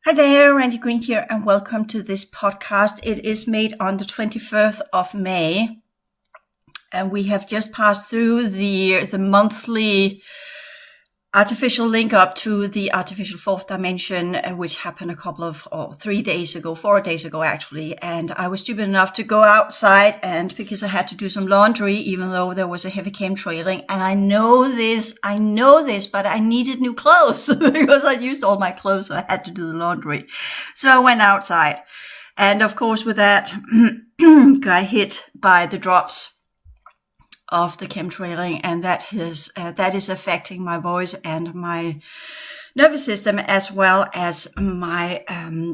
Hi there, Randy Green here, and welcome to this podcast. It is made on the 21st of May, and we have just passed through the monthly artificial link up to the artificial fourth dimension, which happened 4 days ago actually. And I was stupid enough to go outside, and because I had to do some laundry, even though there was a heavy chemtrailing. And I know this, but I needed new clothes because I used all my clothes, so I had to do the laundry. So I went outside, and of course with that, got hit by the drops of the chemtrailing, and that is affecting my voice and my nervous system, as well as my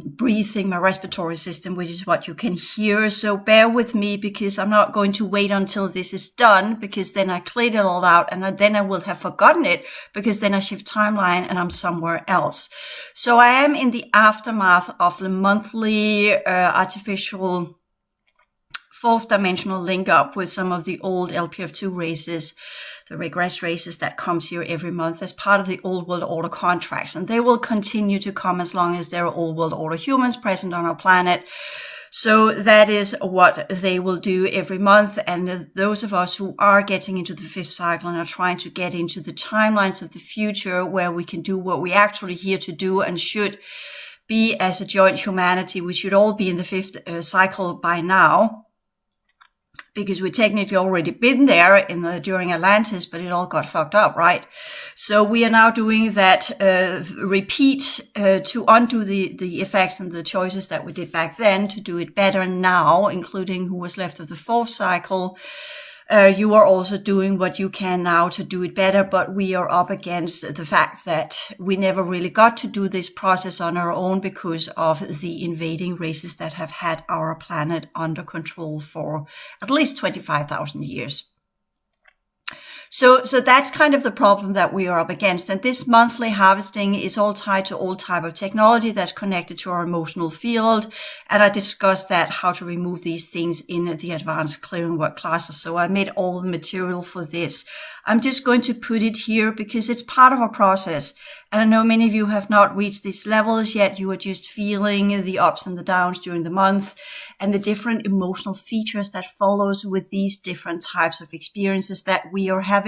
breathing, my respiratory system, which is what you can hear. So bear with me, because I'm not going to wait until this is done, because then I cleared it all out, and then I will have forgotten it, because then I shift timeline and I'm somewhere else. So I am in the aftermath of the monthly artificial fourth dimensional link up with some of the old LPF2 races, the regress races that comes here every month as part of the old world order contracts. And they will continue to come as long as there are old world order humans present on our planet. So that is what they will do every month. And those of us who are getting into the fifth cycle and are trying to get into the timelines of the future, where we can do what we're actually here to do and should be as a joint humanity, we should all be in the fifth cycle by now, because we technically already been there during Atlantis, but it all got fucked up, right? So we are now doing that repeat to undo the effects and the choices that we did back then, to do it better now, including who was left of the fourth cycle. You are also doing what you can now to do it better, but we are up against the fact that we never really got to do this process on our own because of the invading races that have had our planet under control for at least 25,000 years. So that's kind of the problem that we are up against. And this monthly harvesting is all tied to all type of technology that's connected to our emotional field. And I discussed that, how to remove these things in the advanced clearing work classes. So I made all the material for this. I'm just going to put it here because it's part of a process. And I know many of you have not reached these levels yet. You are just feeling the ups and the downs during the month and the different emotional features that follows with these different types of experiences that we are having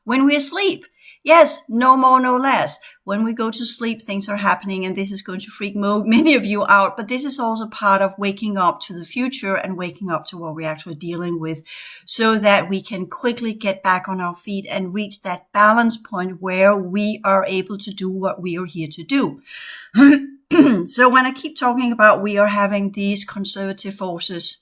when we are asleep. Yes, no more, no less. When we go to sleep, things are happening, and this is going to freak many of you out. But this is also part of waking up to the future and waking up to what we're actually dealing with, so that we can quickly get back on our feet and reach that balance point where we are able to do what we are here to do. So when I keep talking about we are having these conservative forces,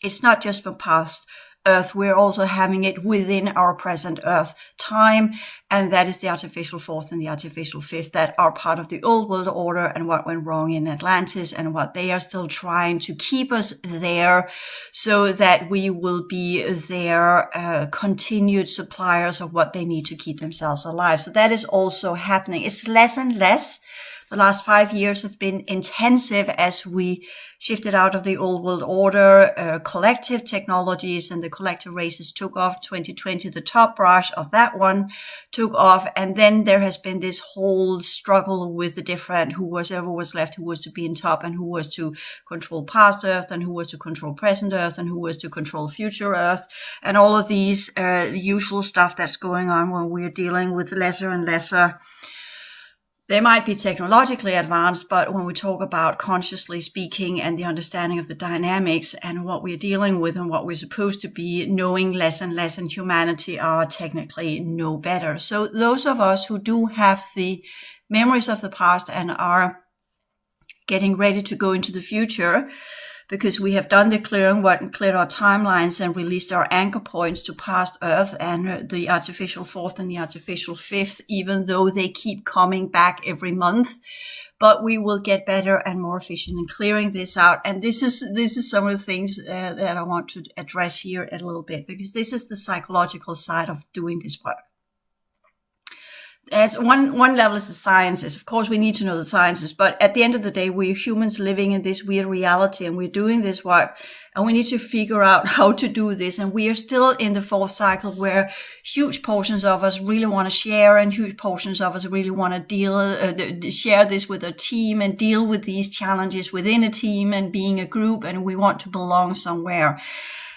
it's not just from past Earth, we're also having it within our present Earth time, and that is the artificial fourth and the artificial fifth that are part of the old world order and what went wrong in Atlantis, and what they are still trying to keep us there so that we will be their continued suppliers of what they need to keep themselves alive. So that is also happening. It's less and less. The last 5 years have been intensive as we shifted out of the old world order. Collective technologies and the collective races took off. 2020, the top brush of that one took off. And then there has been this whole struggle with the different, who was left, who was to be in top, and who was to control past Earth, and who was to control present Earth, and who was to control future Earth. And all of these usual stuff that's going on when we're dealing with lesser and lesser. They might be technologically advanced, but when we talk about consciously speaking and the understanding of the dynamics and what we're dealing with and what we're supposed to be knowing less and less, and humanity are technically no better. So those of us who do have the memories of the past and are getting ready to go into the future, because we have done the clearing work and cleared our timelines and released our anchor points to past Earth and the artificial fourth and the artificial fifth, even though they keep coming back every month. But we will get better and more efficient in clearing this out. And this is some of the things that I want to address here a little bit, because this is the psychological side of doing this work. as one level is the sciences. Of course, we need to know the sciences, but at the end of the day, we're humans living in this weird reality, and we're doing this work, and we need to figure out how to do this. And we are still in the fourth cycle where huge portions of us really want to share, and huge portions of us really want to share this with a team and deal with these challenges within a team and being a group, and we want to belong somewhere.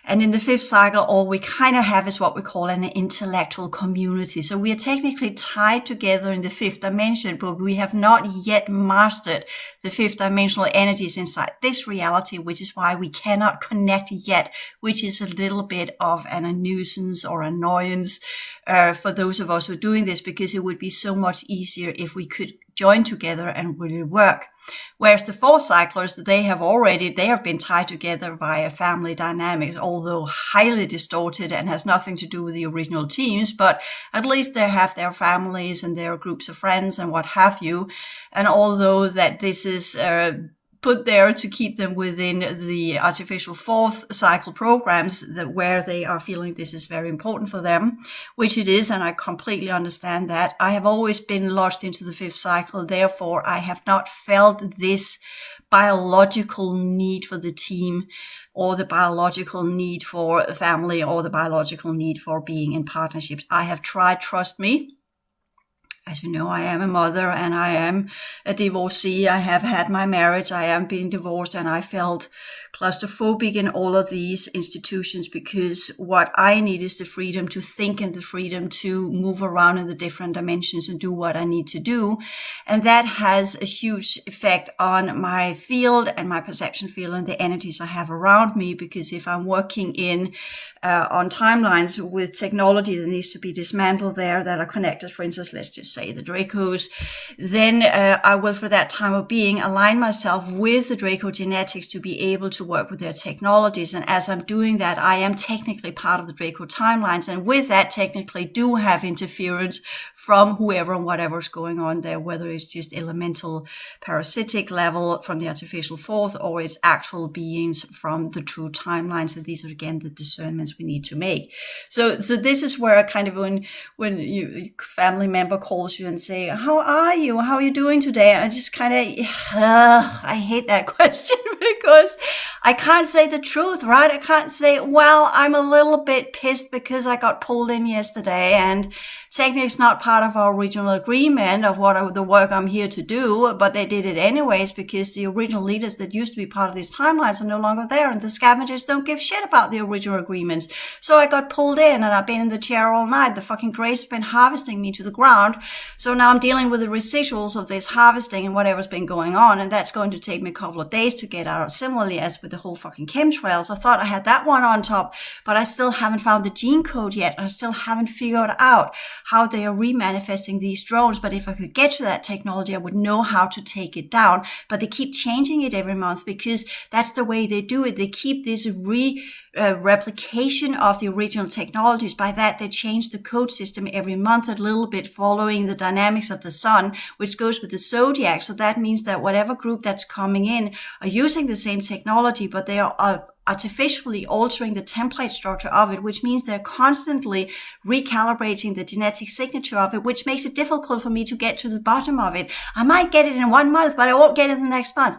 And in the fifth cycle, all we kind of have is what we call an intellectual community. So we are technically tied together in the fifth dimension, but we have not yet mastered the fifth dimensional energies inside this reality, which is why we cannot connect yet, which is a little bit of a nuisance or annoyance for those of us who are doing this, because it would be so much easier if we could join together and really work. Whereas the fourth cyclers, they have been tied together via family dynamics, although highly distorted and has nothing to do with the original teams, but at least they have their families and their groups of friends and what have you. And although that this is put there to keep them within the artificial fourth cycle programs where they are feeling this is very important for them, which it is, and I completely understand that. I have always been lodged into the fifth cycle, therefore I have not felt this biological need for the team, or the biological need for family, or the biological need for being in partnerships. I have tried, trust me. As you know, I am a mother and I am a divorcee. I have had my marriage. I am being divorced, and I felt claustrophobic in all of these institutions, because what I need is the freedom to think and the freedom to move around in the different dimensions and do what I need to do. And that has a huge effect on my field and my perception field and the energies I have around me, because if I'm working on timelines with technology that needs to be dismantled there, that are connected, for instance, let's just say the Dracos, then I will, for that time of being, align myself with the Draco genetics to be able to work with their technologies. And as I'm doing that, I am technically part of the Draco timelines, and with that technically do have interference from whoever and whatever's going on there, whether it's just elemental parasitic level from the artificial fourth, or it's actual beings from the true timelines. And these are again the discernments we need to make. So this is where I kind of, when your family member calls you and say, how are you? How are you doing today? I just kind of, I hate that question, because I can't say the truth, right? I can't say, well, I'm a little bit pissed because I got pulled in yesterday, and technically it's not part of our original agreement of the work I'm here to do, but they did it anyways because the original leaders that used to be part of these timelines are no longer there, and the scavengers don't give shit about the original agreements. So I got pulled in, and I've been in the chair all night. The fucking grace has been harvesting me to the ground. So now I'm dealing with the residuals of this harvesting and whatever's been going on, and that's going to take me a couple of days to get out. Similarly as with the whole fucking chemtrails, I thought I had that one on top, but I still haven't found the gene code yet. I still haven't figured out how they are remanifesting these drones. But if I could get to that technology, I would know how to take it down. But they keep changing it every month, because that's the way they do it. They keep this replication of the original technologies. By that, they change the code system every month a little bit, following the dynamics of the sun, which goes with the zodiac. So that means that whatever group that's coming in are using the same technology, but they are artificially altering the template structure of it, which means they're constantly recalibrating the genetic signature of it, which makes it difficult for me to get to the bottom of it. I might get it in 1 month, but I won't get it the next month.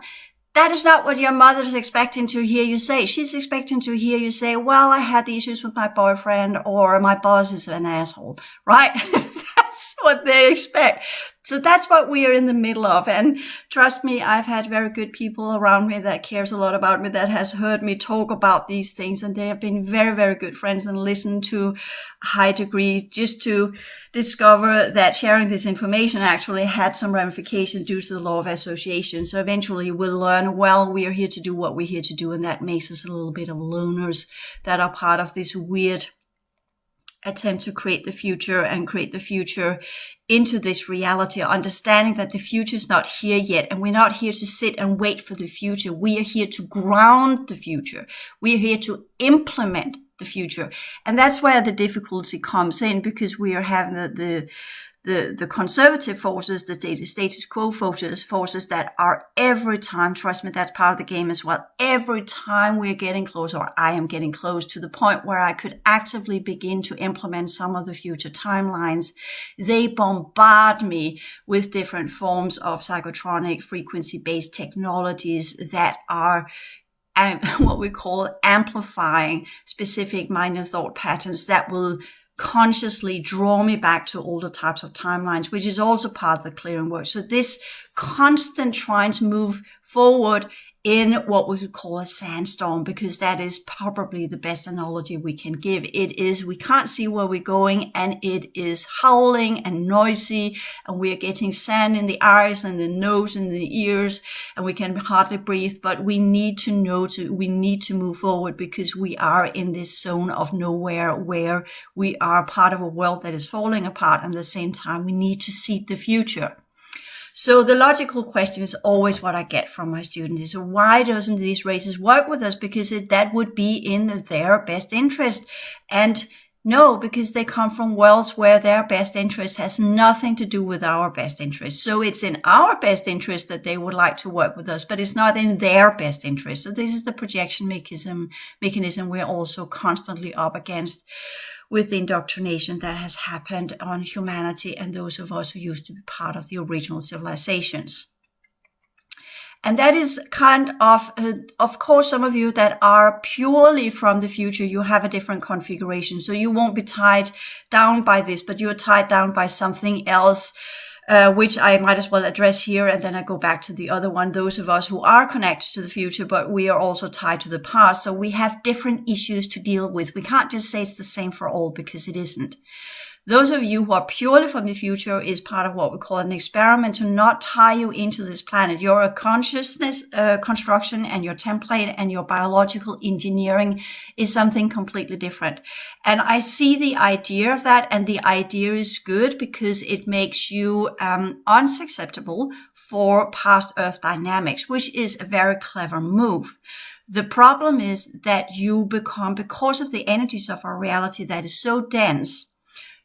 That is not what your mother is expecting to hear you say. She's expecting to hear you say, well, I had the issues with my boyfriend, or my boss is an asshole, right? That's what they expect. So that's what we are in the middle of. And trust me, I've had very good people around me that cares a lot about me, that has heard me talk about these things. And they have been very, very good friends and listened to a high degree, just to discover that sharing this information actually had some ramification due to the law of association. So eventually we'll learn, well, we are here to do what we're here to do. And that makes us a little bit of loners that are part of this weird attempt to create the future, and create the future into this reality, understanding that the future is not here yet, and we're not here to sit and wait for the future. We are here to ground the future. We are here to implement the future. And that's where the difficulty comes in, because we are having the the conservative forces, the status quo forces that are every time, trust me, that's part of the game as well. Every time we're getting close, or I am getting close to the point where I could actively begin to implement some of the future timelines, they bombard me with different forms of psychotronic frequency-based technologies that are what we call amplifying specific mind and thought patterns that will consciously draw me back to older types of timelines, which is also part of the clearing work. So this constant trying to move forward in what we could call a sandstorm, because that is probably the best analogy we can give. It is, we can't see where we're going, and it is howling and noisy, and we are getting sand in the eyes and the nose and the ears, and we can hardly breathe, but we need to know we need to move forward, because we are in this zone of nowhere where we are part of a world that is falling apart, and at the same time we need to seed the future. So the logical question is always what I get from my students is, why doesn't these races work with us? Because that would be in their best interest. And no, because they come from worlds where their best interest has nothing to do with our best interest. So it's in our best interest that they would like to work with us, but it's not in their best interest. So this is the projection mechanism we're also constantly up against with the indoctrination that has happened on humanity and those of us who used to be part of the original civilizations. And that is kind of course, some of you that are purely from the future, you have a different configuration. So you won't be tied down by this, but you're tied down by something else, which I might as well address here. And then I go back to the other one, those of us who are connected to the future, but we are also tied to the past. So we have different issues to deal with. We can't just say it's the same for all, because it isn't. Those of you who are purely from the future is part of what we call an experiment to not tie you into this planet. Your consciousness construction and your template and your biological engineering is something completely different. And I see the idea of that, and the idea is good because it makes you unsusceptible for past Earth dynamics, which is a very clever move. The problem is that you become, because of the energies of our reality that is so dense,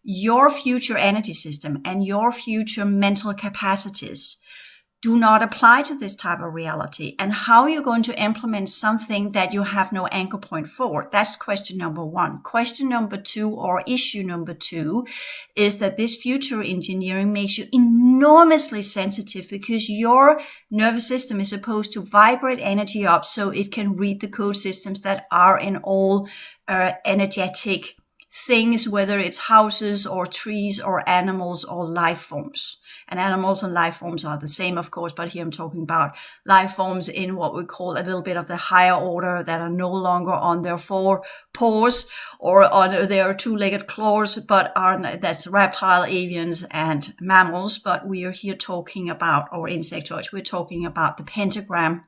your future energy system and your future mental capacities do not apply to this type of reality. And how are you going to implement something that you have no anchor point for? That's question number one. Question number two, or issue number two, is that this future engineering makes you enormously sensitive, because your nervous system is supposed to vibrate energy up so it can read the code systems that are in all energetic things, whether it's houses or trees or animals or life forms. And animals and life forms are the same, of course, but here I'm talking about life forms in what we call a little bit of the higher order, that are no longer on their four paws or on their two-legged claws, but that's reptile, avians, and mammals. But we are here talking about, or insectoids, we're talking about the pentagram,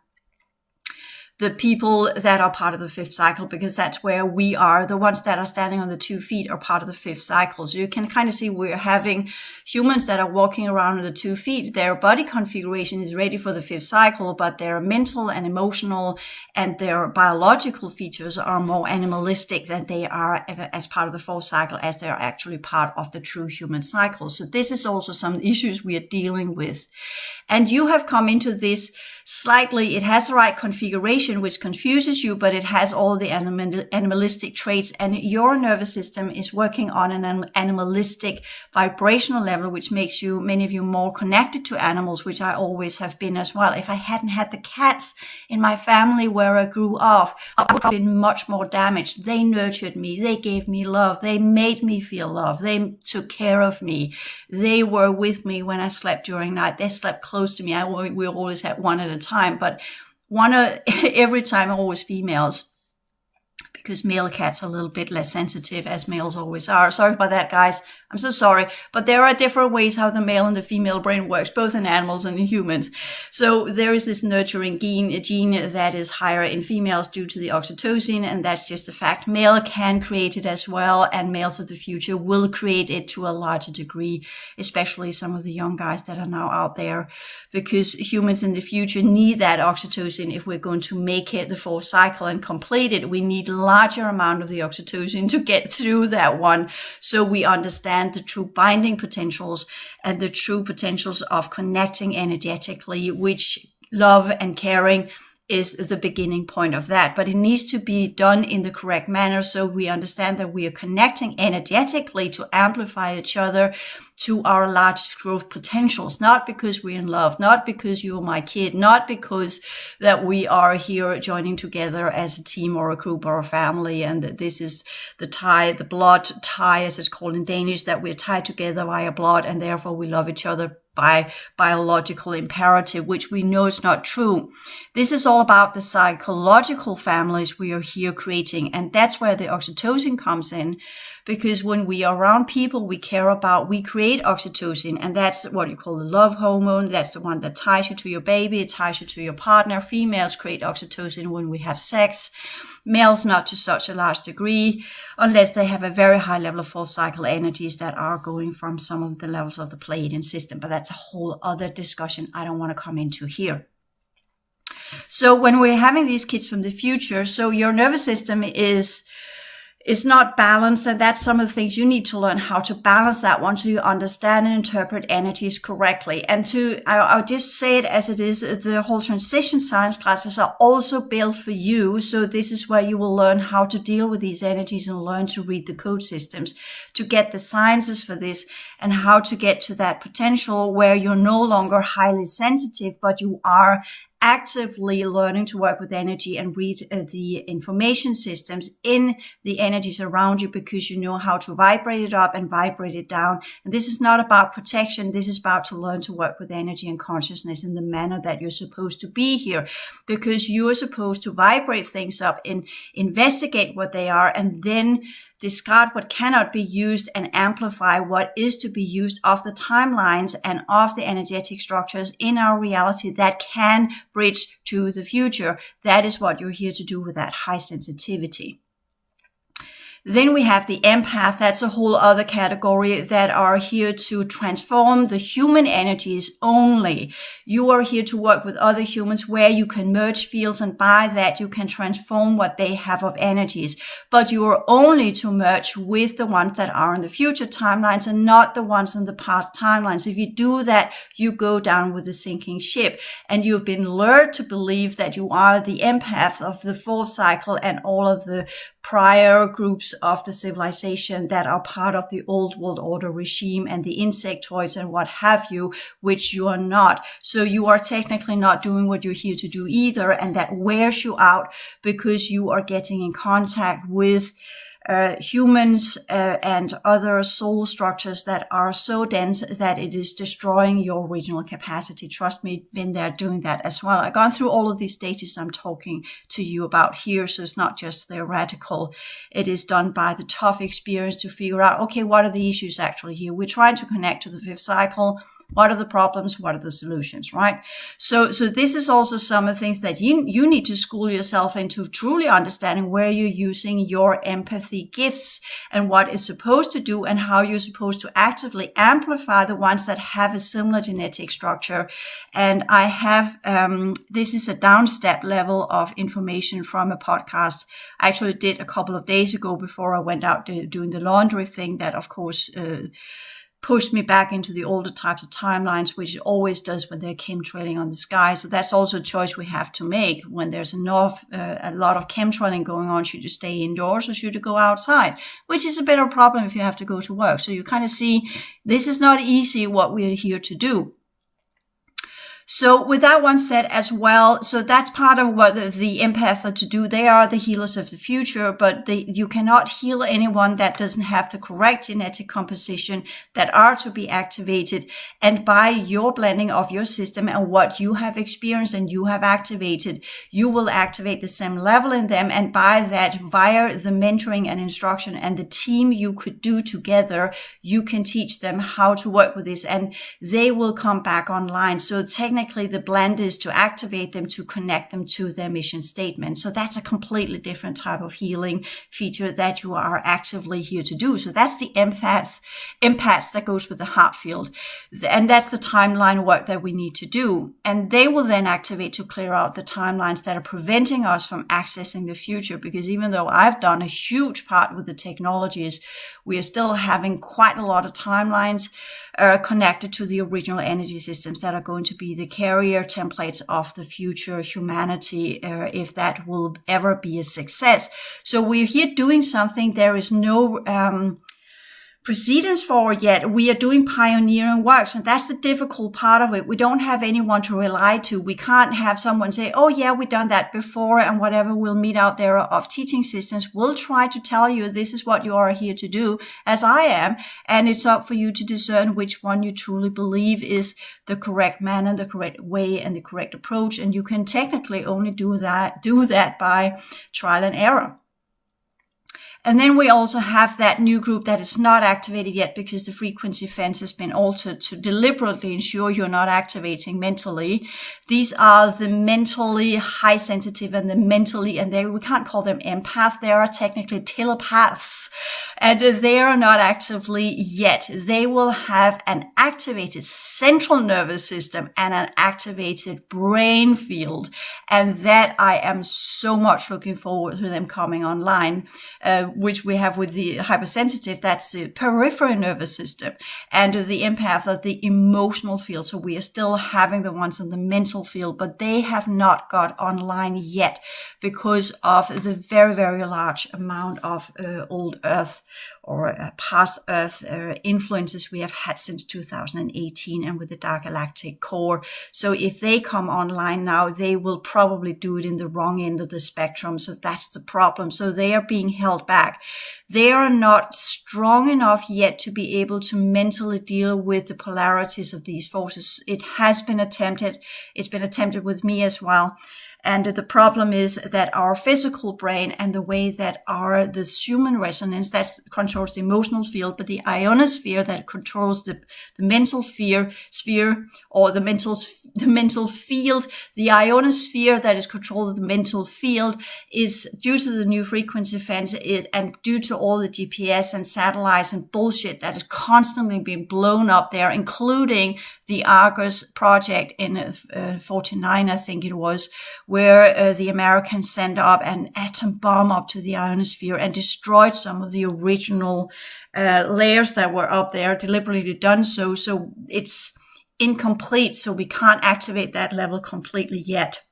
the people that are part of the fifth cycle, because that's where we are. The ones that are standing on the 2 feet are part of the fifth cycle. So you can kind of see we're having humans that are walking around on the 2 feet. Their body configuration is ready for the fifth cycle, but their mental and emotional and their biological features are more animalistic than they are as part of the fourth cycle, as they are actually part of the true human cycle. So this is also some issues we are dealing with. And you have come into this slightly, it has the right configuration, which confuses you, but it has all the animalistic traits, and your nervous system is working on an animalistic vibrational level, which makes you, many of you, more connected to animals, which I always have been as well. If I hadn't had the cats in my family where I grew up, I would have been much more damaged. They nurtured me. They gave me love. They made me feel love. They took care of me. They were with me when I slept during night. They slept close to me. We always had one at a time, but every time, always females, because male cats are a little bit less sensitive, as males always are. Sorry about that, guys. I'm so sorry. But there are different ways how the male and the female brain works, both in animals and in humans. So there is this nurturing gene that is higher in females due to the oxytocin, and that's just a fact. Male can create it as well, and males of the future will create it to a larger degree, especially some of the young guys that are now out there, because humans in the future need that oxytocin if we're going to make it the fourth cycle and complete it. We need larger amount of the oxytocin to get through that one, so we understand the true binding potentials and the true potentials of connecting energetically, which love and caring is the beginning point of that. But it needs to be done in the correct manner, so we understand that we are connecting energetically to amplify each other to our largest growth potentials, not because we're in love, not because you're my kid, not because that we are here joining together as a team or a group or a family, and that this is the tie, the blood tie, as it's called in Danish, that we're tied together via blood and therefore we love each other by biological imperative, which we know is not true. This is all about the psychological families we are here creating, and that's where the oxytocin comes in, because when we are around people we care about, we create oxytocin, and that's what you call the love hormone. That's the one that ties you to your baby, it ties you to your partner. Females create oxytocin when we have sex. Males not to such a large degree, unless they have a very high level of fourth cycle energies that are going from some of the levels of the Pleiadian system. But that's a whole other discussion I don't want to come into here. So when we're having these kids from the future, so your nervous system is not balanced, and that's some of the things you need to learn how to balance that one so you understand and interpret energies correctly. And I'll just say it as it is, the whole transition science classes are also built for you. So this is where you will learn how to deal with these energies and learn to read the code systems, to get the sciences for this, and how to get to that potential where you're no longer highly sensitive, but you are actively learning to work with energy and read the information systems in the energies around you, because you know how to vibrate it up and vibrate it down. And this is not about protection. This is about to learn to work with energy and consciousness in the manner that you're supposed to be here, because you are supposed to vibrate things up and investigate what they are, and then discard what cannot be used and amplify what is to be used of the timelines and of the energetic structures in our reality that can bridge to the future. That is what you're here to do with that high sensitivity. Then we have the empath. That's a whole other category that are here to transform the human energies only. You are here to work with other humans where you can merge fields, and by that you can transform what they have of energies. But you are only to merge with the ones that are in the future timelines and not the ones in the past timelines. If you do that, you go down with a sinking ship. And you've been lured to believe that you are the empath of the fourth cycle and all of the prior groups of the civilization that are part of the old world order regime and the insectoids and what have you, which you are not. So you are technically not doing what you're here to do either, and that wears you out because you are getting in contact with humans and other soul structures that are so dense that it is destroying your original capacity. Trust me, been there doing that as well. I've gone through all of these stages I'm talking to you about here, so it's not just theoretical. It is done by the tough experience to figure out, okay, what are the issues actually here? We're trying to connect to the fifth cycle. What are the problems? What are the solutions, right? So this is also some of the things that you need to school yourself into, truly understanding where you're using your empathy gifts and what it's supposed to do and how you're supposed to actively amplify the ones that have a similar genetic structure. And I have, this is a down step level of information from a podcast I actually did a couple of days ago before I went out doing the laundry thing that, of course, pushed me back into the older types of timelines, which it always does when they're chemtrailing on the sky. So that's also a choice we have to make when there's a lot of chemtrailing going on. Should you stay indoors or should you go outside? Which is a bit of a problem if you have to go to work. So you kind of see this is not easy what we're here to do. So with that one said as well, so that's part of what the empaths are to do. They are the healers of the future, but you cannot heal anyone that doesn't have the correct genetic composition that are to be activated. And by your blending of your system and what you have experienced and you have activated, you will activate the same level in them. And by that, via the mentoring and instruction and the team you could do together, you can teach them how to work with this and they will come back online. So technically, technically the blend is to activate them, to connect them to their mission statement. So that's a completely different type of healing feature that you are actively here to do. So that's the empaths that goes with the heart field. And that's the timeline work that we need to do. And they will then activate to clear out the timelines that are preventing us from accessing the future. Because even though I've done a huge part with the technologies, we are still having quite a lot of timelines connected to the original energy systems that are going to be the carrier templates of the future humanity, if that will ever be a success. So we're here doing something. There is no precedence for it yet. We are doing pioneering works, and that's the difficult part of it. We don't have anyone to rely to. We can't have someone say, oh yeah, we've done that before, and whatever we'll meet out there of teaching systems, we'll try to tell you this is what you are here to do, as I am, and it's up for you to discern which one you truly believe is the correct manner, the correct way, and the correct approach. And you can technically only do that by trial and error. And then we also have that new group that is not activated yet because the frequency fence has been altered to deliberately ensure you're not activating mentally. These are the mentally high sensitive and the mentally, and we can't call them empaths. They are technically telepaths, and they are not actively yet. They will have an activated central nervous system and an activated brain field. And that I am so much looking forward to them coming online. Which we have with the hypersensitive, that's the peripheral nervous system, and the empath of the emotional field. So we are still having the ones in the mental field, but they have not got online yet because of the very, very large amount of old Earth or past Earth influences we have had since 2018 and with the dark galactic core. So if they come online now, they will probably do it in the wrong end of the spectrum. So that's the problem. So they are being held back. They are not strong enough yet to be able to mentally deal with the polarities of these forces. It has been attempted. It's been attempted with me as well. And the problem is that our physical brain and the way that the human resonance that controls the emotional field, but the ionosphere that controls the mental sphere or the mental field, the ionosphere that is controlled the mental field is due to the new frequency fence and due to all the GPS and satellites and bullshit that is constantly being blown up there, including the Argus project in 49, I think it was, where the Americans sent up an atom bomb up to the ionosphere and destroyed some of the original layers that were up there, deliberately done so. So it's incomplete, so we can't activate that level completely yet.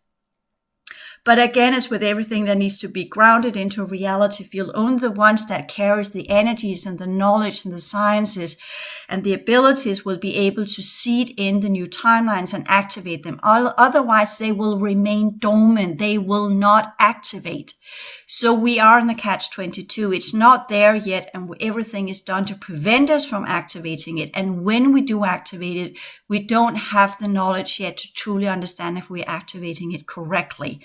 But again, as with everything that needs to be grounded into a reality field, only the ones that carries the energies and the knowledge and the sciences and the abilities will be able to seed in the new timelines and activate them. Otherwise, they will remain dormant. They will not activate. So we are in the catch-22. It's not there yet, and everything is done to prevent us from activating it. And when we do activate it, we don't have the knowledge yet to truly understand if we're activating it correctly.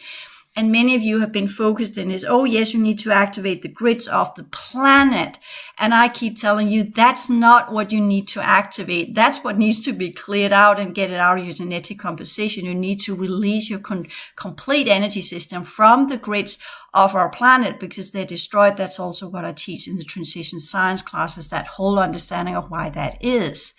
And many of you have been focused in this, oh yes, you need to activate the grids of the planet. And I keep telling you, that's not what you need to activate. That's what needs to be cleared out and get it out of your genetic composition. You need to release your complete energy system from the grids of our planet because they're destroyed. That's also what I teach in the transition science classes, that whole understanding of why that is.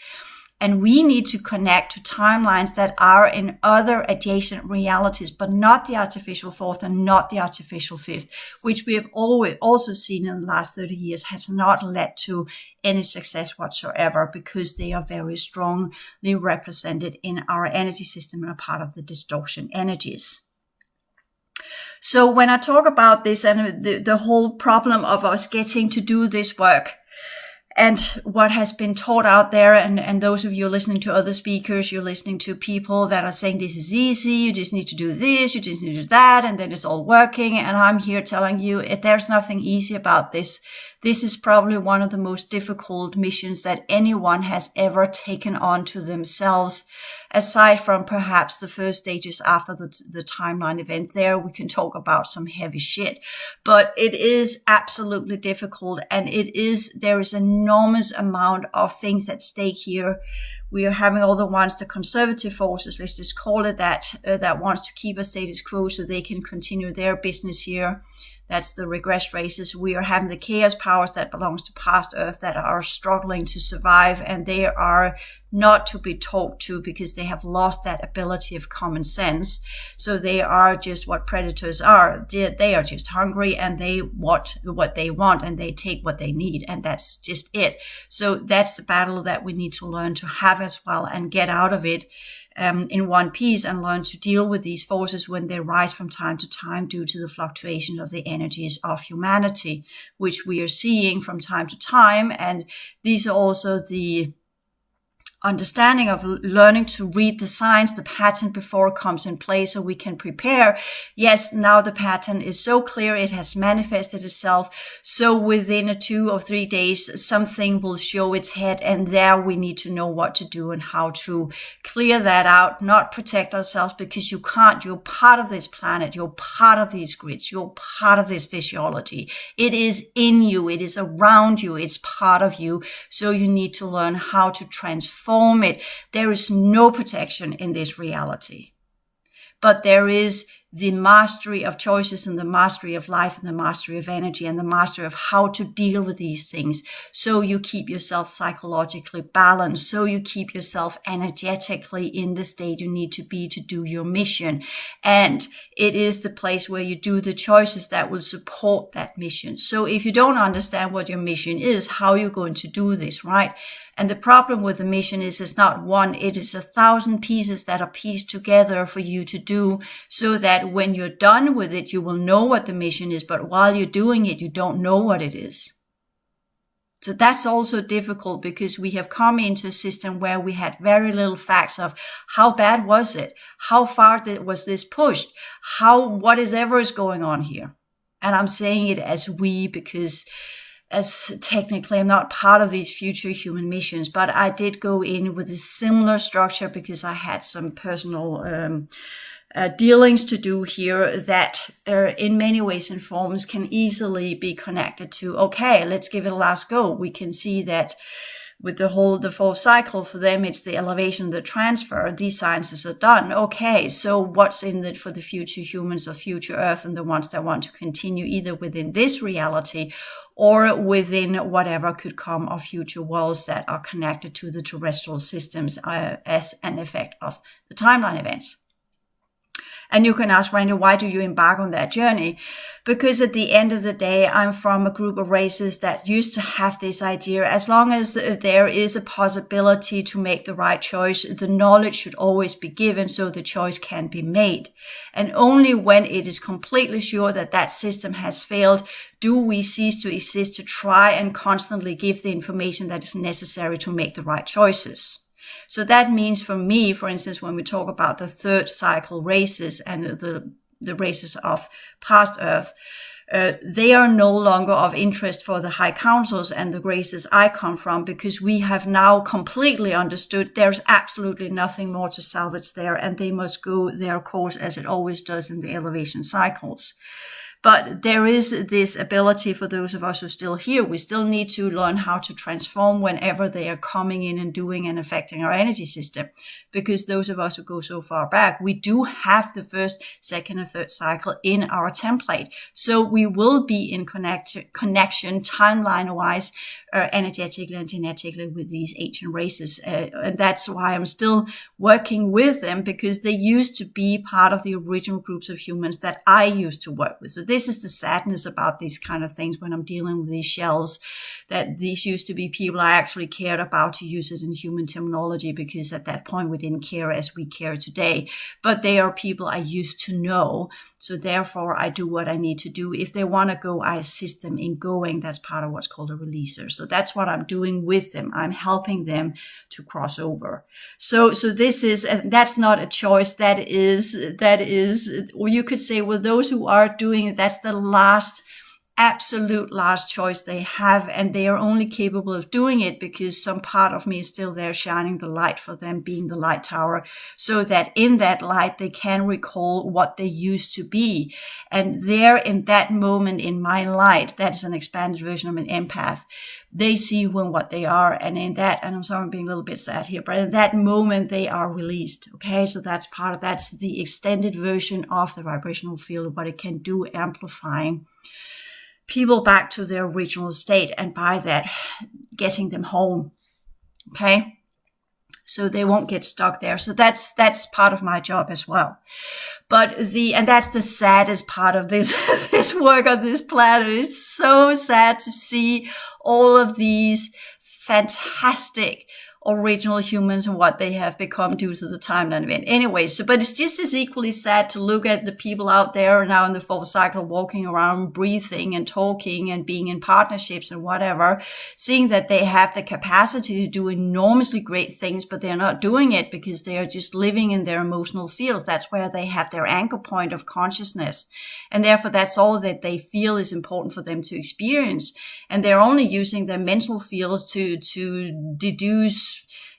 And we need to connect to timelines that are in other adjacent realities, but not the artificial fourth and not the artificial fifth, which we have always also seen in the last 30 years has not led to any success whatsoever because they are very strongly represented in our energy system and are part of the distortion energies. So when I talk about this and the whole problem of us getting to do this work, and what has been taught out there, and those of you listening to other speakers, you're listening to people that are saying this is easy, you just need to do this, you just need to do that, and then it's all working. And I'm here telling you, there's nothing easy about this. This is probably one of the most difficult missions that anyone has ever taken on to themselves, aside from perhaps the first stages after the timeline event. There we can talk about some heavy shit, but it is absolutely difficult, and there is enormous amount of things at stake here. We are having all the conservative forces, let's just call it that, that wants to keep a status quo so they can continue their business here. That's the regress races. We are having the chaos powers that belongs to past Earth that are struggling to survive, and they are not to be talked to because they have lost that ability of common sense. So they are just what predators are. They are just hungry, and they want what they want, and they take what they need, and that's just it. So that's the battle that we need to learn to have as well, and get out of it in one piece, and learn to deal with these forces when they rise from time to time due to the fluctuation of the energies of humanity, which we are seeing from time to time. And these are also the understanding of learning to read the signs, the pattern before it comes in place, so we can prepare. Yes, now the pattern is so clear, it has manifested itself. So within 2 or 3 days, something will show its head, and there we need to know what to do and how to clear that out, not protect ourselves, because you can't. You're part of this planet. You're part of these grids. You're part of this physiology. It is in you. It is around you. It's part of you. So you need to learn how to transform it. There is no protection in this reality, but there is the mastery of choices, and the mastery of life, and the mastery of energy, and the mastery of how to deal with these things. So you keep yourself psychologically balanced, so you keep yourself energetically in the state you need to be to do your mission. And it is the place where you do the choices that will support that mission. So if you don't understand what your mission is, how are you going to do this, right? And the problem with the mission is it's not one, it is 1,000 pieces that are pieced together for you to do, so that when you're done with it, you will know what the mission is, but while you're doing it, you don't know what it is. So that's also difficult, because we have come into a system where we had very little facts of how bad was it? How far was this pushed? What is going on here? And I'm saying it as we, because as technically I'm not part of these future human missions, but I did go in with a similar structure because I had some personal dealings to do here that in many ways and forms can easily be connected to, okay, let's give it a last go. We can see that with the fourth cycle, for them, it's the elevation, the transfer. These sciences are done. Okay, so what's in it for the future humans of future Earth, and the ones that want to continue either within this reality or within whatever could come of future worlds that are connected to the terrestrial systems as an effect of the timeline events? And you can ask, Randy, why do you embark on that journey? Because at the end of the day, I'm from a group of races that used to have this idea, as long as there is a possibility to make the right choice, the knowledge should always be given so the choice can be made. And only when it is completely sure that that system has failed, do we cease to exist to try and constantly give the information that is necessary to make the right choices. So that means for me, for instance, when we talk about the third cycle races and the races of past Earth, they are no longer of interest for the high councils and the races I come from, because we have now completely understood there's absolutely nothing more to salvage there, and they must go their course as it always does in the elevation cycles. But there is this ability for those of us who are still here. We still need to learn how to transform whenever they are coming in and doing and affecting our energy system. Because those of us who go so far back, we do have the first, second, and third cycle in our template. So we will be in connection timeline-wise, energetically and genetically with these ancient races. And that's why I'm still working with them, because they used to be part of the original groups of humans that I used to work with. So this is the sadness about these kind of things when I'm dealing with these shells, that these used to be people I actually cared about, to use it in human terminology, because at that point we didn't care as we care today. But they are people I used to know. So therefore I do what I need to do. If they want to go, I assist them in going. That's part of what's called a releaser. So that's what I'm doing with them. I'm helping them to cross over. So this is, that's not a choice. That is, or you could say, well, those who are doing it, that's the last absolute last choice they have, and they are only capable of doing it because some part of me is still there shining the light for them, being the light tower, so that in that light they can recall what they used to be. And there, in that moment in my light, that is an expanded version of an empath, they see when what they are, and in that, and I'm sorry I'm being a little bit sad here, but in that moment they are released. Okay, so that's the extended version of the vibrational field of what it can do, amplifying people back to their original state, and by that getting them home. Okay, so they won't get stuck there. So that's part of my job as well. But and that's the saddest part of this this work on this planet. It's so sad to see all of these fantastic original humans and what they have become due to the timeline event. Anyway, but it's just as equally sad to look at the people out there now in the fourth cycle walking around, breathing and talking and being in partnerships and whatever, seeing that they have the capacity to do enormously great things, but they're not doing it because they are just living in their emotional fields. That's where they have their anchor point of consciousness. And therefore, that's all that they feel is important for them to experience. And they're only using their mental fields to deduce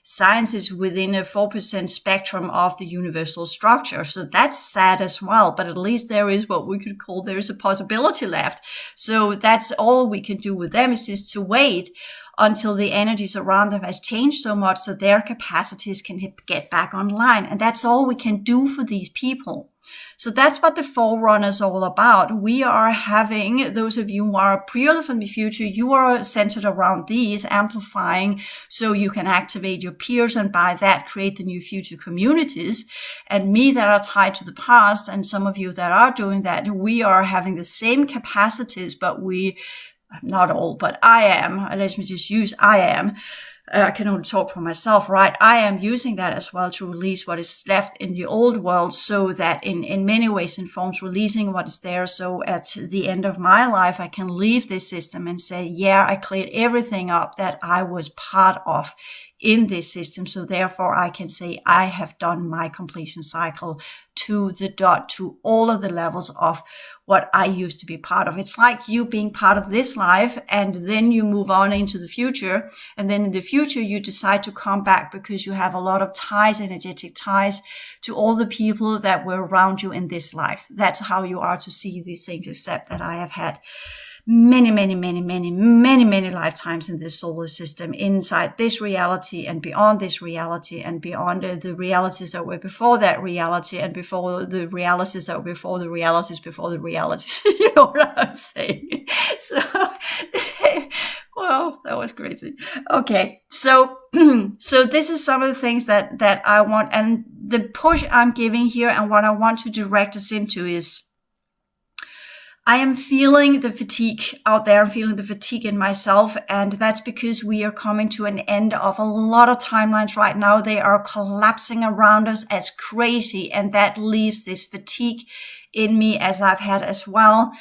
sciences within a 4% spectrum of the universal structure. So that's sad as well, but at least there is what we could call, there's a possibility left. So that's all we can do with them, is just to wait until the energies around them has changed so much so their capacities can get back online. And that's all we can do for these people. So that's what the Forerunner is all about. We are having, those of you who are pre-order from the future, you are centered around these, amplifying so you can activate your peers and by that create the new future communities. And me that are tied to the past, and some of you that are doing that, we are having the same capacities, but not all, but I am, let me just use I am. I can only talk for myself, right? I am using that as well to release what is left in the old world, so that in many ways and forms, releasing what is there. So at the end of my life, I can leave this system and say, yeah, I cleared everything up that I was part of in this system. So therefore I can say I have done my completion cycle to the dot, to all of the levels of what I used to be part of. It's like you being part of this life, and then you move on into the future. And then in the future, you decide to come back because you have a lot of ties, energetic ties to all the people that were around you in this life. That's how you are to see these things, except that I have had many lifetimes in this solar system, inside this reality and beyond this reality and beyond the realities that were before that reality and before the realities that were before the realities before the realities. You know what I'm saying? So, well, that was crazy. Okay. So this is some of the things that I want, and the push I'm giving here and what I want to direct us into is, I am feeling the fatigue out there. I'm feeling the fatigue in myself. And that's because we are coming to an end of a lot of timelines right now. They are collapsing around us as crazy. And that leaves this fatigue in me, as I've had as well.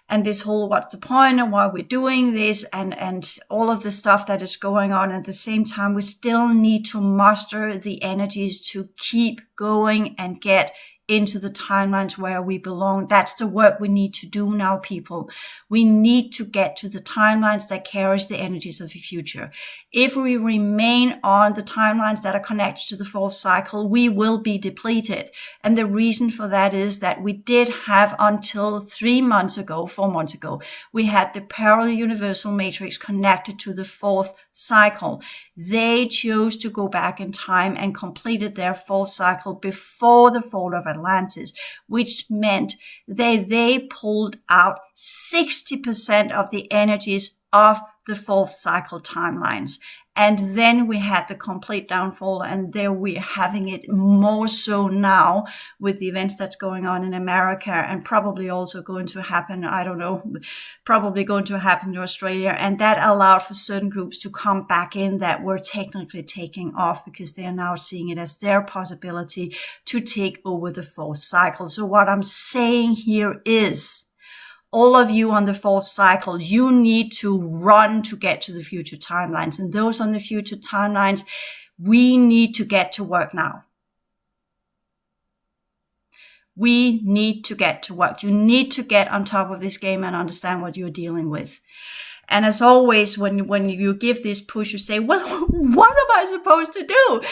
And this whole, what's the point and why we're doing this, and all of the stuff that is going on. At the same time, we still need to muster the energies to keep going and get into the timelines where we belong. That's the work we need to do now, people. We need to get to the timelines that carries the energies of the future. If we remain on the timelines that are connected to the fourth cycle, we will be depleted. And the reason for that is that we did have, until 4 months ago, we had the parallel universal matrix connected to the fourth cycle. They chose to go back in time and completed their fourth cycle before the fall of Atlantis, which meant they pulled out 60% of the energies of the fourth cycle timelines. And then we had the complete downfall, and there we're having it more so now with the events that's going on in America, and probably also going to happen, I don't know, probably going to happen in Australia. And that allowed for certain groups to come back in that were technically taking off, because they are now seeing it as their possibility to take over the fourth cycle. So what I'm saying here is, all of you on the fourth cycle, you need to run to get to the future timelines. And those on the future timelines, we need to get to work now. We need to get to work. You need to get on top of this game and understand what you're dealing with. And as always, when you give this push, you say, well, what am I supposed to do?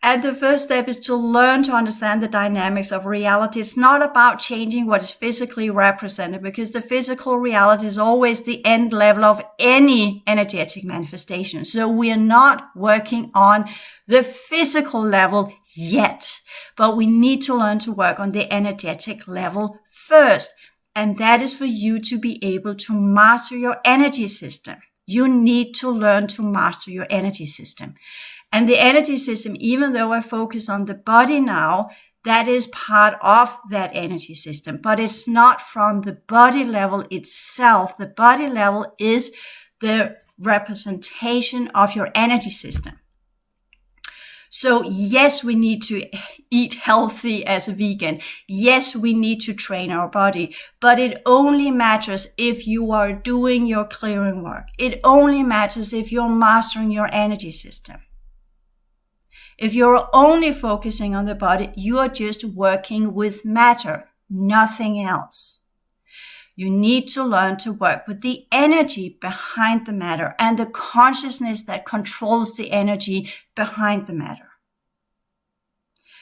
And the first step is to learn to understand the dynamics of reality. It's not about changing what is physically represented, because the physical reality is always the end level of any energetic manifestation. So we are not working on the physical level yet, but we need to learn to work on the energetic level first. And that is for you to be able to master your energy system. You need to learn to master your energy system. And the energy system, even though I focus on the body now, that is part of that energy system, but it's not from the body level itself. The body level is the representation of your energy system. So yes, we need to eat healthy as a vegan. Yes, we need to train our body, but it only matters if you are doing your clearing work. It only matters if you're mastering your energy system. If you're only focusing on the body, you are just working with matter, nothing else. You need to learn to work with the energy behind the matter and the consciousness that controls the energy behind the matter.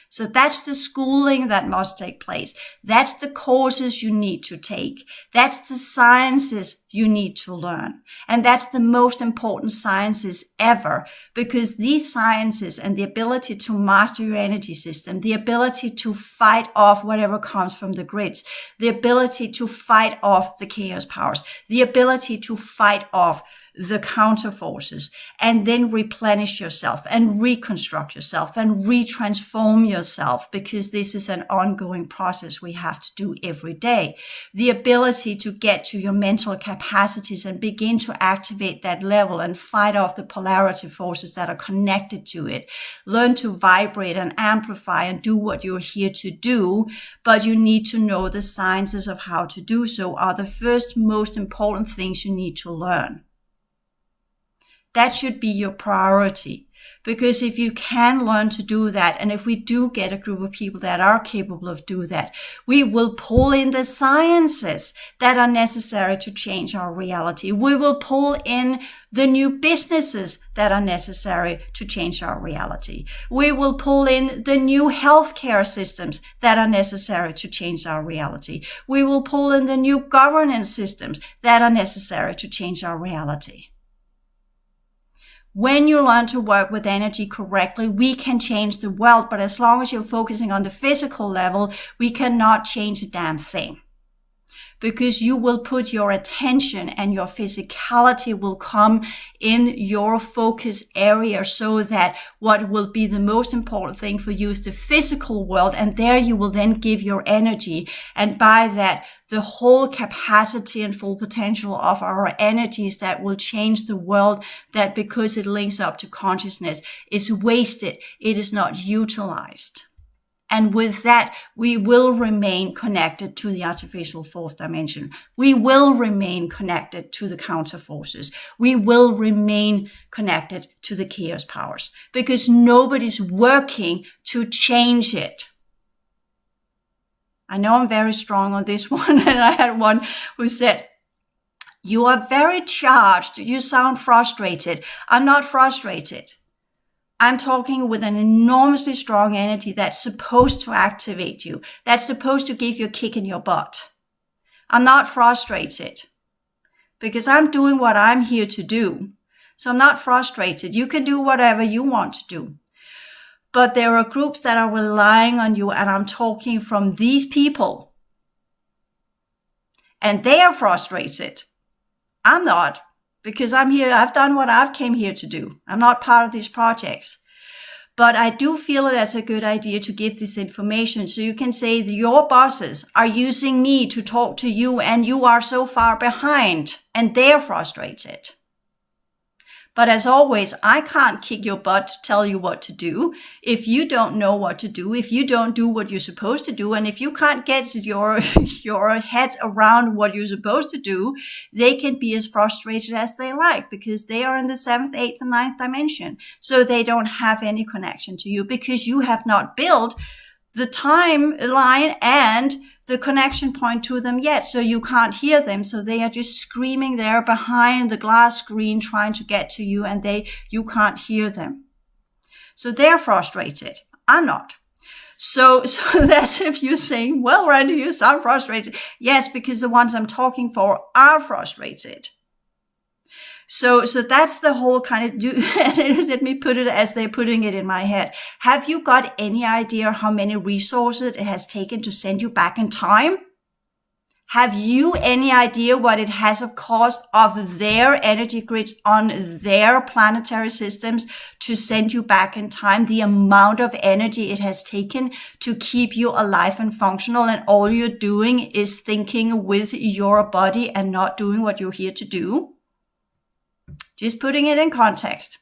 So that's the schooling that must take place. That's the courses you need to take. That's the sciences you need to learn. And that's the most important sciences ever, because these sciences and the ability to master your energy system, the ability to fight off whatever comes from the grids, the ability to fight off the chaos powers, the ability to fight off the counter forces, and then replenish yourself and reconstruct yourself and retransform yourself, because this is an ongoing process we have to do every day. The ability to get to your mental capacities and begin to activate that level and fight off the polarity forces that are connected to it. Learn to vibrate and amplify and do what you're here to do, but you need to know the sciences of how to do so are the first most important things you need to learn. That should be your priority, because if you can learn to do that, and if we do get a group of people that are capable of doing that, we will pull in the sciences that are necessary to change our reality. We will pull in the new businesses that are necessary to change our reality. We will pull in the new healthcare systems that are necessary to change our reality. We will pull in the new governance systems that are necessary to change our reality. When you learn to work with energy correctly, we can change the world. But as long as you're focusing on the physical level, we cannot change a damn thing. Because you will put your attention and your physicality will come in your focus area, so that what will be the most important thing for you is the physical world. And there you will then give your energy. And by that, the whole capacity and full potential of our energies that will change the world, that because it links up to consciousness, is wasted. It is not utilized. And with that, we will remain connected to the artificial fourth dimension. We will remain connected to the counter forces. We will remain connected to the chaos powers, because nobody's working to change it. I know I'm very strong on this one, and I had one who said, "You are very charged. You sound frustrated." I'm not frustrated. I'm talking with an enormously strong energy that's supposed to activate you, that's supposed to give you a kick in your butt. I'm not frustrated, because I'm doing what I'm here to do. So I'm not frustrated. You can do whatever you want to do. But there are groups that are relying on you, and I'm talking from these people. And they are frustrated. I'm not. Because I'm here, I've done what I've came here to do. I'm not part of these projects. But I do feel it as a good idea to give this information, so you can say that your bosses are using me to talk to you, and you are so far behind, and they're frustrated. But as always, I can't kick your butt to tell you what to do. If you don't know what to do, if you don't do what you're supposed to do, and if you can't get your head around what you're supposed to do, they can be as frustrated as they like, because they are in the 7th, 8th, and 9th dimension. So they don't have any connection to you, because you have not built the timeline and the connection point to them yet. So you can't hear them. So they are just screaming there behind the glass screen trying to get to you, and you can't hear them. So they're frustrated. I'm not. So that if you're saying, well, Randy, you sound frustrated. Yes, because the ones I'm talking for are frustrated. So that's the whole kind of, let me put it as they're putting it in my head. Have you got any idea how many resources it has taken to send you back in time? Have you any idea what it has of cost of their energy grids on their planetary systems to send you back in time? The amount of energy it has taken to keep you alive and functional, and all you're doing is thinking with your body and not doing what you're here to do. Just putting it in context.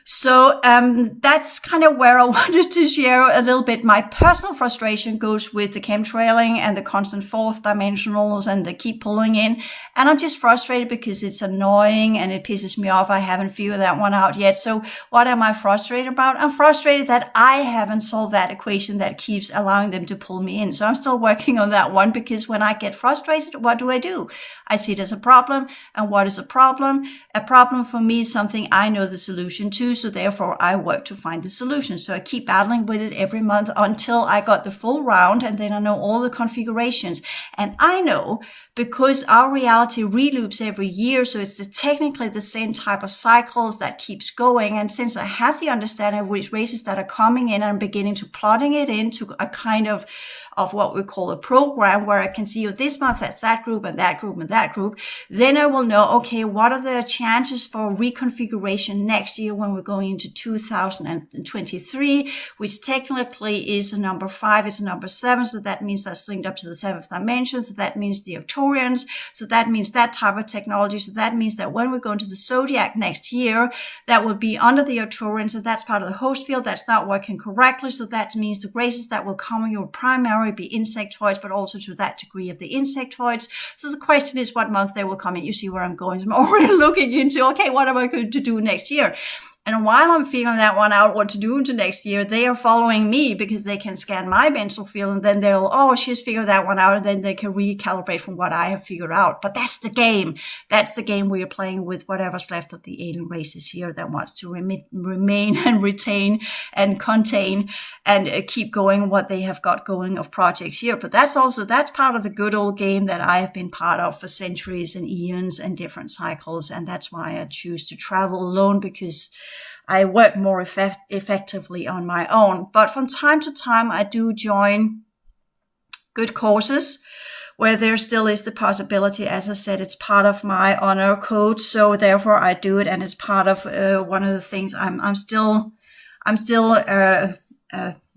So that's kind of where I wanted to share a little bit. My personal frustration goes with the chemtrailing and the constant fourth dimensionals and the keep pulling in. And I'm just frustrated because it's annoying and it pisses me off. I haven't figured that one out yet. So what am I frustrated about? I'm frustrated that I haven't solved that equation that keeps allowing them to pull me in. So I'm still working on that one, because when I get frustrated, what do? I see it as a problem. And what is a problem? A problem for me is something I know the solution to. So therefore I work to find the solution. So I keep battling with it every month until I got the full round, and then I know all the configurations. And I know, because our reality reloops every year, so it's technically the same type of cycles that keeps going. And since I have the understanding of which races that are coming in, I'm beginning to plotting it into a kind of what we call a program, where I can see, this month that's that group and that group and that group. Then I will know, okay, what are the chances for reconfiguration next year when we're going into 2023, which technically is a number 5, it's a number 7. So that means that's linked up to the 7th dimension. So that means the Arcturians. So that means that type of technology. So that means that when we go into the zodiac next year, that will be under the Arcturians. So that's part of the host field that's not working correctly. So that means the graces that will come will primarily be insectoids, but also to that degree of the insectoids. So the question is what month they will come in. You see where I'm going. I'm already looking into, okay, what am I going to do next year? And while I'm figuring that one out, what to do into next year, they are following me because they can scan my mental field, and then they'll, she's figured that one out, and then they can recalibrate from what I have figured out. But that's the game. That's the game we are playing with whatever's left of the alien races here that wants to remain and retain and contain and keep going what they have got going of projects here. But that's part of the good old game that I have been part of for centuries and eons and different cycles. And that's why I choose to travel alone, because I work more effectively on my own. But from time to time, I do join good causes where there still is the possibility. As I said, it's part of my honor code. So therefore I do it. And it's part of one of the things I'm still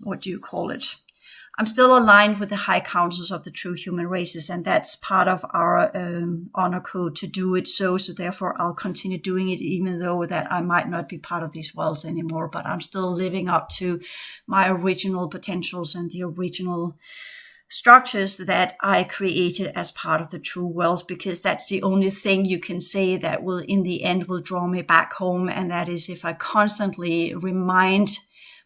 what do you call it? I'm still aligned with the high councils of the true human races, and that's part of our honor code to do it. So therefore I'll continue doing it, even though that I might not be part of these worlds anymore, but I'm still living up to my original potentials and the original structures that I created as part of the true worlds, because that's the only thing you can say that will, in the end, will draw me back home. And that is if I constantly remind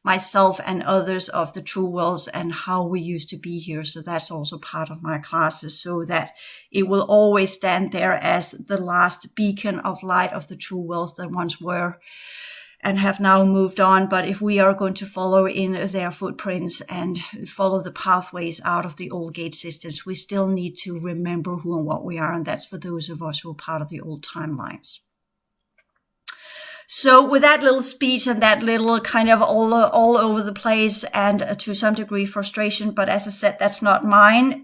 myself and others of the true worlds and how we used to be here. So that's also part of my classes, so that it will always stand there as the last beacon of light of the true worlds that once were and have now moved on. But if we are going to follow in their footprints and follow the pathways out of the old gate systems, we still need to remember who and what we are. And that's for those of us who are part of the old timelines. So with that little speech and that little kind of all over the place and to some degree frustration, but as I said, that's not mine.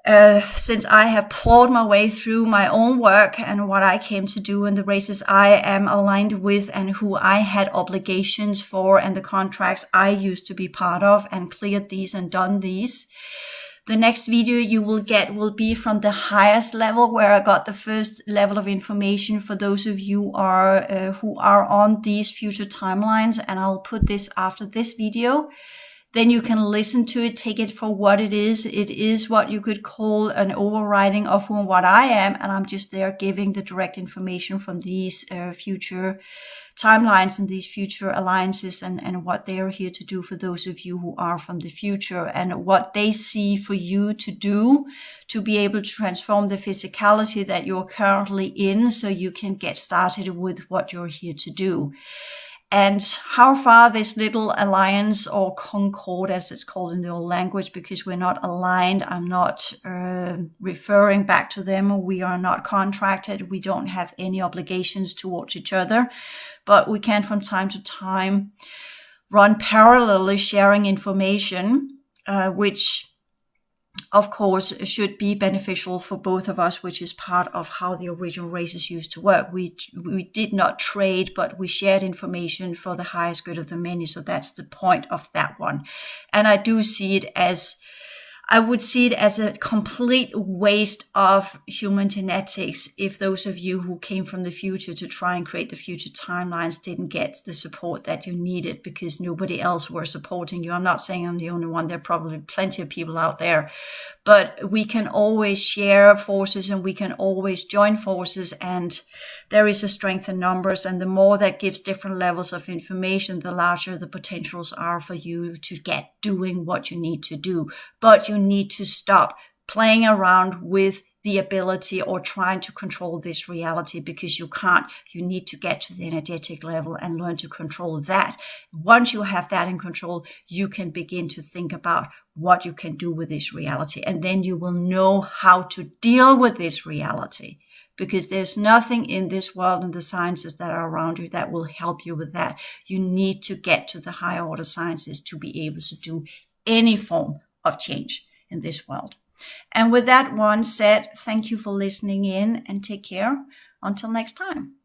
Since I have plowed my way through my own work and what I came to do in the races I am aligned with and who I had obligations for and the contracts I used to be part of and cleared these and done these. The next video you will get will be from the highest level, where I got the first level of information for those of you who are on these future timelines. And I'll put this after this video. then you can listen to it, take it for what it is. It is what you could call an overriding of who and what I am, and I'm just there giving the direct information from these future timelines and these future alliances and what they are here to do for those of you who are from the future, and what they see for you to do to be able to transform the physicality that you're currently in so you can get started with what you're here to do. And how far this little alliance, or concord as it's called in the old language, because we're not aligned, I'm not referring back to them, we are not contracted, we don't have any obligations towards each other, but we can from time to time run parallelly sharing information, which of course should be beneficial for both of us, which is part of how the original races used to work. We did not trade, but we shared information for the highest good of the many. So that's the point of that one. And I do see it as, I would see it as a complete waste of human genetics if those of you who came from the future to try and create the future timelines didn't get the support that you needed because nobody else were supporting you. I'm not saying I'm the only one. There are probably plenty of people out there, but we can always share forces and we can always join forces, and there is a strength in numbers, and the more that gives different levels of information, the larger the potentials are for you to get doing what you need to do. But you need to stop playing around with the ability or trying to control this reality, because you can't. You need to get to the energetic level and learn to control that. Once you have that in control, you can begin to think about what you can do with this reality. And then you will know how to deal with this reality, because there's nothing in this world and the sciences that are around you that will help you with that. You need to get to the higher order sciences to be able to do any form of change in this world. And with that one said, thank you for listening in and take care. Until next time.